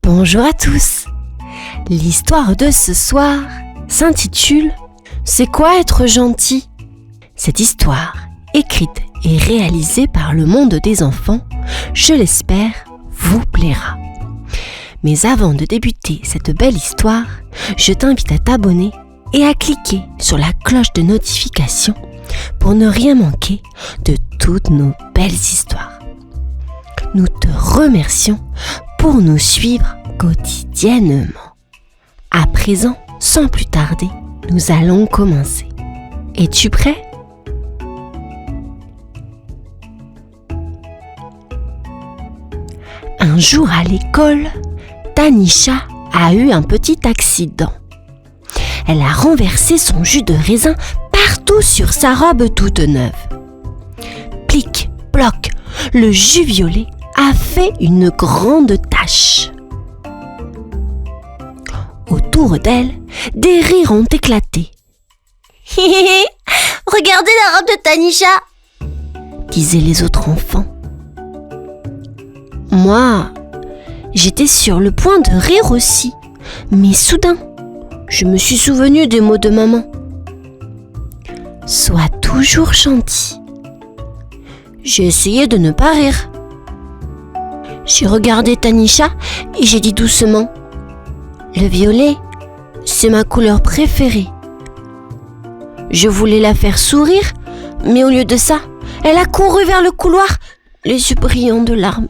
Bonjour à tous. L'histoire de ce soir s'intitule « C'est quoi être gentil ?» Cette histoire, écrite et réalisée par le monde des enfants, je l'espère, vous plaira. Mais avant de débuter cette belle histoire, je t'invite à t'abonner et à cliquer sur la cloche de notification pour ne rien manquer de toutes nos belles histoires. Nous te remercions pour nous suivre quotidiennement. À présent, sans plus tarder, nous allons commencer. Es-tu prêt ? Un jour à l'école, Tanisha a eu un petit accident. Elle a renversé son jus de raisin partout sur sa robe toute neuve. Plic, ploc, le jus violet a fait une grande tache. Autour d'elle, des rires ont éclaté. « Regardez la robe de Tanisha !» disaient les autres enfants. Moi, j'étais sur le point de rire aussi, mais soudain, je me suis souvenu des mots de maman. Sois toujours gentil. J'ai essayé de ne pas rire. J'ai regardé Tanisha et j'ai dit doucement « Le violet, c'est ma couleur préférée. » Je voulais la faire sourire, mais au lieu de ça, elle a couru vers le couloir, les yeux brillants de larmes.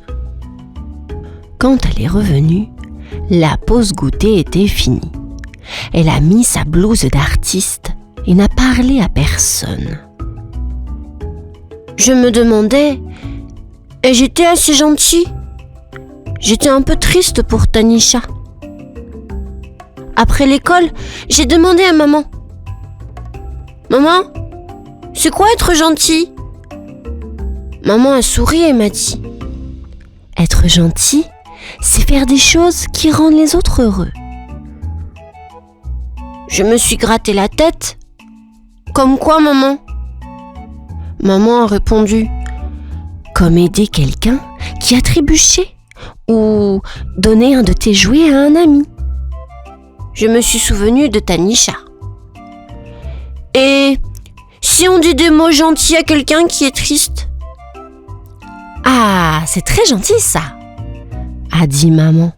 Quand elle est revenue, la pause goûter était finie. Elle a mis sa blouse d'artiste et n'a parlé à personne. Je me demandais, et j'étais assez gentille. J'étais un peu triste pour Tanisha. Après l'école, j'ai demandé à maman. « Maman, c'est quoi être gentil ?» Maman a souri et m'a dit « Être gentil, c'est faire des choses qui rendent les autres heureux. » Je me suis gratté la tête. « Comme quoi, maman ?» Maman a répondu « Comme aider quelqu'un qui a trébuché ou donner un de tes jouets à un ami. » Je me suis souvenu de Tanisha. « Et si on dit des mots gentils à quelqu'un qui est triste ?» « Ah, c'est très gentil ça !» a dit maman.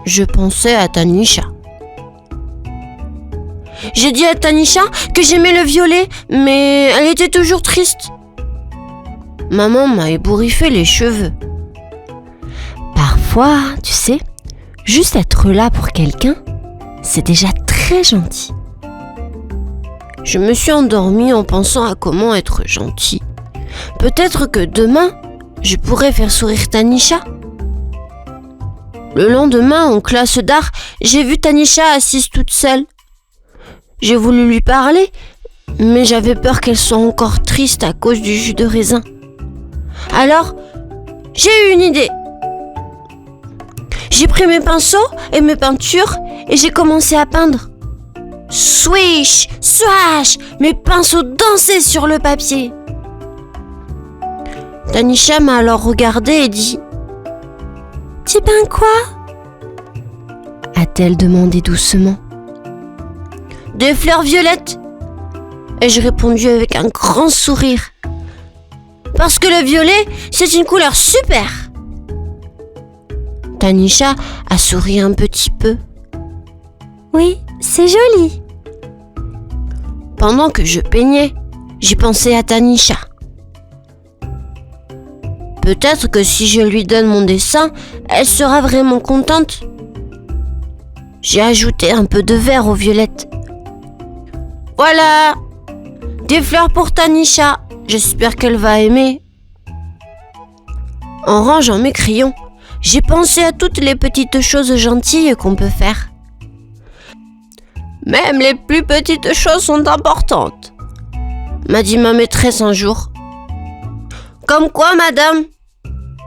Je pensais à Tanisha. J'ai dit à Tanisha que j'aimais le violet, mais elle était toujours triste. Maman m'a ébouriffé les cheveux. Parfois, tu sais, juste être là pour quelqu'un, c'est déjà très gentil. Je me suis endormie en pensant à comment être gentil. Peut-être que demain, je pourrais faire sourire Tanisha. Le lendemain, en classe d'art, j'ai vu Tanisha assise toute seule. J'ai voulu lui parler, mais j'avais peur qu'elle soit encore triste à cause du jus de raisin. Alors, j'ai eu une idée. J'ai pris mes pinceaux et mes peintures et j'ai commencé à peindre. Swish, swash, mes pinceaux dansaient sur le papier. Tanisha m'a alors regardée et dit « Tu peins quoi ?» a-t-elle demandé doucement. « Des fleurs violettes !» ai-je répondu avec un grand sourire. « Parce que le violet, c'est une couleur super !» Tanisha a souri un petit peu. « Oui, c'est joli !» Pendant que je peignais, j'ai pensé à Tanisha. Peut-être que si je lui donne mon dessin, elle sera vraiment contente. J'ai ajouté un peu de vert aux violettes. Voilà, des fleurs pour Tanisha. J'espère qu'elle va aimer. En rangeant mes crayons, j'ai pensé à toutes les petites choses gentilles qu'on peut faire. Même les plus petites choses sont importantes, m'a dit ma maîtresse un jour. Comme quoi, madame ?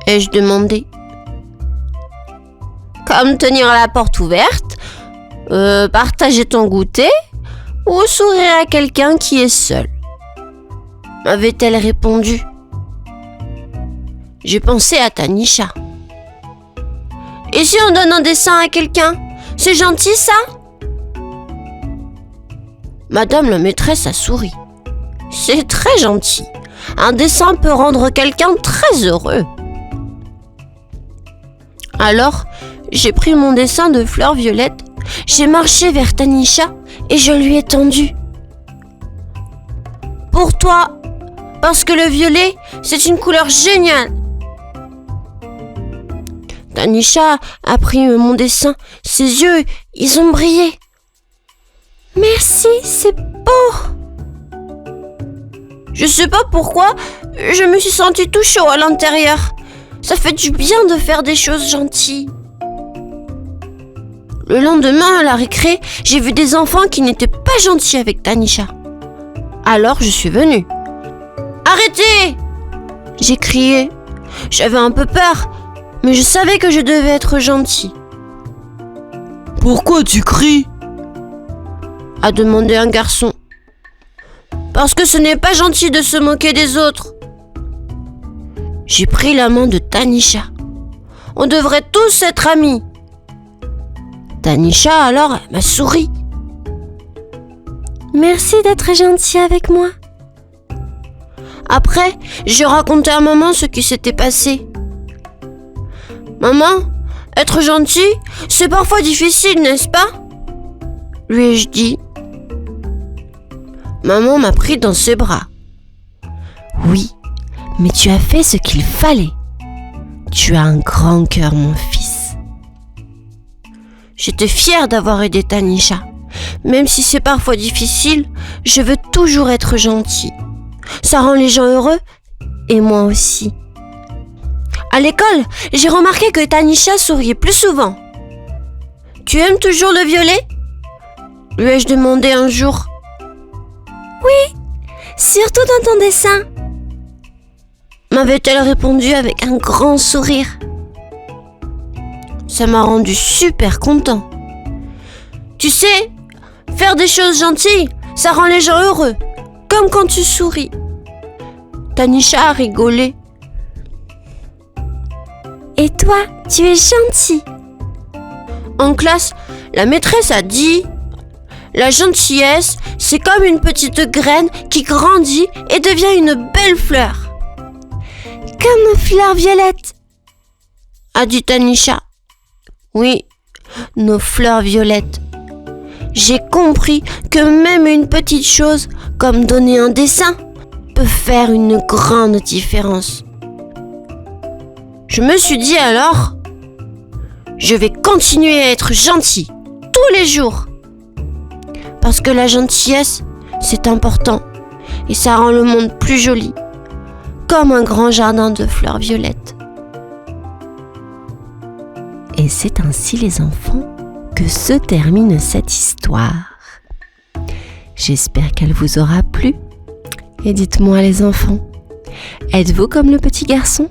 Ai-je demandé. Comme tenir la porte ouverte, partager ton goûter ou sourire à quelqu'un qui est seul, m'avait-elle répondu. J'ai pensé à Tanisha. Et si on donne un dessin à quelqu'un? C'est gentil ça? Madame la maîtresse a souri. C'est très gentil. Un dessin peut rendre quelqu'un très heureux. Alors, j'ai pris mon dessin de fleur violette, j'ai marché vers Tanisha et je lui ai tendu. Pour toi, parce que le violet, c'est une couleur géniale. Tanisha a pris mon dessin, ses yeux, ils ont brillé. Merci, c'est beau. Je sais pas pourquoi, je me suis sentie tout chaud à l'intérieur. Ça fait du bien de faire des choses gentilles. Le lendemain, à la récré, j'ai vu des enfants qui n'étaient pas gentils avec Tanisha. Alors je suis venue. Arrêtez! J'ai crié. J'avais un peu peur, mais je savais que je devais être gentille. Pourquoi tu cries? A demandé un garçon. Parce que ce n'est pas gentil de se moquer des autres. J'ai pris la main de Tanisha. On devrait tous être amis. Tanisha, alors, elle m'a souri. Merci d'être gentil avec moi. Après, j'ai raconté à maman ce qui s'était passé. Maman, être gentil, c'est parfois difficile, n'est-ce pas? Lui ai-je dit. Maman m'a pris dans ses bras. Oui, mais tu as fait ce qu'il fallait. Tu as un grand cœur, mon fils. J'étais fière d'avoir aidé Tanisha. Même si c'est parfois difficile, je veux toujours être gentille. Ça rend les gens heureux, et moi aussi. À l'école, j'ai remarqué que Tanisha souriait plus souvent. Tu aimes toujours le violet? Lui ai-je demandé un jour. Oui, surtout dans ton dessin, m'avait-elle répondu avec un grand sourire. Ça m'a rendu super content. Tu sais, faire des choses gentilles, ça rend les gens heureux, comme quand tu souris. Tanisha a rigolé. Et toi, tu es gentil. En classe, la maîtresse a dit: la gentillesse, c'est comme une petite graine qui grandit et devient une belle fleur. Comme nos fleurs violettes, a dit Tanisha. Oui, nos fleurs violettes. J'ai compris que même une petite chose, comme donner un dessin, peut faire une grande différence. Je me suis dit alors, je vais continuer à être gentil tous les jours. Parce que la gentillesse, c'est important et ça rend le monde plus joli, comme un grand jardin de fleurs violettes. Et c'est ainsi, les enfants, que se termine cette histoire. J'espère qu'elle vous aura plu. Et dites-moi, les enfants, êtes-vous comme le petit garçon?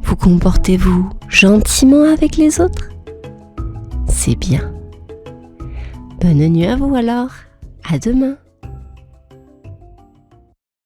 Vous comportez-vous gentiment avec les autres? C'est bien. Bonne nuit à vous alors. À demain.